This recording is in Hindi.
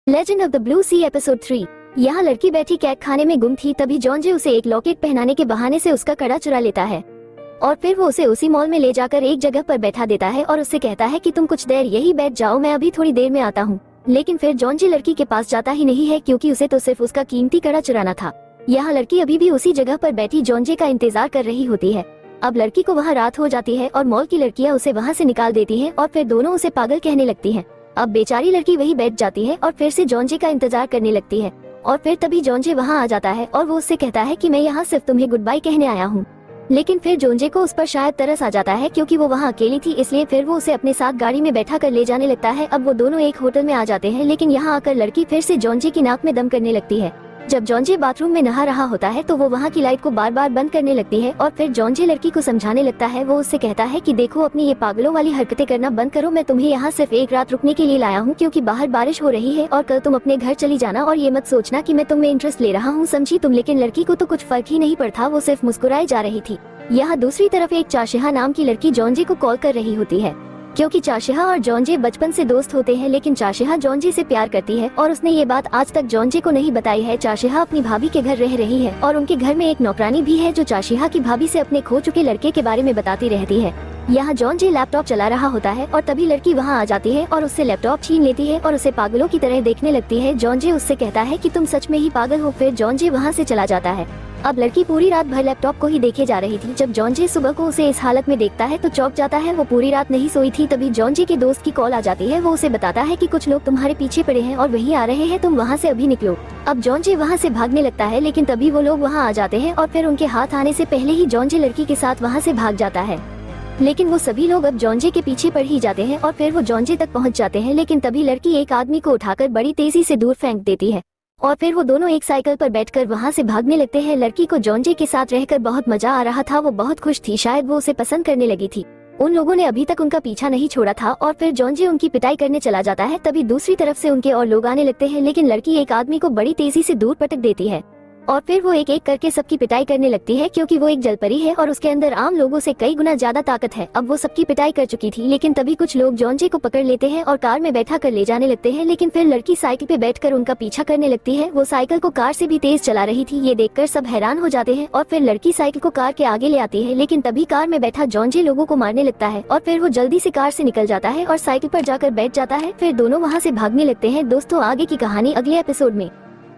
Legend of the Blue Sea episode 3। यहाँ लड़की बैठी केक खाने में गुम थी, तभी जॉन जे उसे एक लॉकेट पहनाने के बहाने से उसका कड़ा चुरा लेता है और फिर वो उसे उसी मॉल में ले जाकर एक जगह पर बैठा देता है और उससे कहता है कि तुम कुछ देर यही बैठ जाओ, मैं अभी थोड़ी देर में आता हूँ। लेकिन फिर जॉन जे लड़की के पास जाता ही नहीं है क्योंकि उसे तो सिर्फ उसका कीमती कड़ा चुराना था। यहाँ लड़की अभी भी उसी जगह पर बैठी जॉन जे का इंतजार कर रही होती है। अब लड़की को वहाँ रात हो जाती है और मॉल की लड़कियाँ उसे वहाँ से निकाल देती हैं और फिर दोनों उसे पागल कहने लगती हैं। अब बेचारी लड़की वही बैठ जाती है और फिर से जॉन जे का इंतजार करने लगती है और फिर तभी जॉन जे वहाँ आ जाता है और वो उससे कहता है कि मैं यहाँ सिर्फ तुम्हें गुड बाय कहने आया हूँ। लेकिन फिर जॉन जे को उस पर शायद तरस आ जाता है क्योंकि वो वहाँ अकेली थी, इसलिए फिर वो उसे अपने साथ गाड़ी में बैठा कर ले जाने लगता है। अब वो दोनों एक होटल में आ जाते हैं, लेकिन यहाँ आकर लड़की फिर से जॉन जे की नाक में दम करने लगती है। जब जॉन जे बाथरूम में नहा रहा होता है तो वो वहाँ की लाइट को बार बार बंद करने लगती है और फिर जॉन जे लड़की को समझाने लगता है। वो उससे कहता है कि देखो, अपनी ये पागलों वाली हरकतें करना बंद करो, मैं तुम्हें यहाँ सिर्फ एक रात रुकने के लिए लाया हूँ क्योंकि बाहर बारिश हो रही है और कल तुम अपने घर चली जाना और ये मत सोचना कि मैं तुम्हें इंटरेस्ट ले रहा हूँ, समझी तुम। लेकिन लड़की को तो कुछ फर्क ही नहीं पड़ता, वो सिर्फ मुस्कुराए जा रही थी। यहाँ दूसरी तरफ एक चाशिहा नाम की लड़की जॉन जे को कॉल कर रही होती है क्योंकि चाशिहा और जॉन जे बचपन से दोस्त होते हैं, लेकिन चाशिहा जॉन जे से प्यार करती है और उसने ये बात आज तक जॉन जे को नहीं बताई है। चाशिहा अपनी भाभी के घर रह रही है और उनके घर में एक नौकरानी भी है जो चाशिहा की भाभी से अपने खो चुके लड़के के बारे में बताती रहती है। यहाँ जॉन जे लैपटॉप चला रहा होता है और तभी लड़की वहाँ आ जाती है और उससे लैपटॉप छीन लेती है और उसे पागलों की तरह देखने लगती है। जॉन जे उससे कहता है कि तुम सच में ही पागल हो। फिर जॉन जे वहाँ से चला जाता है। अब लड़की पूरी रात भर लैपटॉप को ही देखे जा रही थी। जब जॉन जे सुबह को उसे इस हालत में देखता है तो चौंक जाता है। वो पूरी रात नहीं सोई थी। तभी जॉन जे के दोस्त की कॉल आ जाती है। वो उसे बताता है कि कुछ लोग तुम्हारे पीछे पड़े हैं और वही आ रहे हैं, तुम वहाँ से अभी निकलो। अब जॉन जे वहाँ से भागने लगता है, लेकिन तभी वो लोग वहाँ आ जाते हैं और फिर उनके हाथ आने से पहले ही जॉन जे लड़की के साथ वहाँ से भाग जाता है। लेकिन वो सभी लोग अब जॉन जे के पीछे पड़ ही जाते हैं और फिर वो जॉन जे तक पहुँच जाते हैं। लेकिन तभी लड़की एक आदमी को उठाकर बड़ी तेजी से दूर फेंक देती है और फिर वो दोनों एक साइकिल पर बैठकर वहाँ से भागने लगते हैं। लड़की को जॉन जे के साथ रहकर बहुत मजा आ रहा था, वो बहुत खुश थी, शायद वो उसे पसंद करने लगी थी। उन लोगों ने अभी तक उनका पीछा नहीं छोड़ा था और फिर जॉन जे उनकी पिटाई करने चला जाता है। तभी दूसरी तरफ से उनके और लोग आने लगते हैं, लेकिन लड़की एक आदमी को बड़ी तेजी से दूर पटक देती है और फिर वो एक एक करके सबकी पिटाई करने लगती है क्योंकि वो एक जलपरी है और उसके अंदर आम लोगों से कई गुना ज्यादा ताकत है। अब वो सबकी पिटाई कर चुकी थी, लेकिन तभी कुछ लोग जॉन जे को पकड़ लेते हैं और कार में बैठा कर ले जाने लगते हैं। लेकिन फिर लड़की साइकिल पे बैठकर उनका पीछा करने लगती है। वो साइकिल को कार से भी तेज चला रही थी। ये देखकर सब हैरान हो जाते हैं और फिर लड़की साइकिल को कार के आगे ले आती है, लेकिन तभी कार में बैठा जॉन जे लोगों को मारने लगता है और फिर वो जल्दी से कार से निकल जाता है और साइकिल पर जाकर बैठ जाता है। फिर दोनों वहाँ से भागने लगते हैं। दोस्तों, आगे की कहानी अगले एपिसोड में।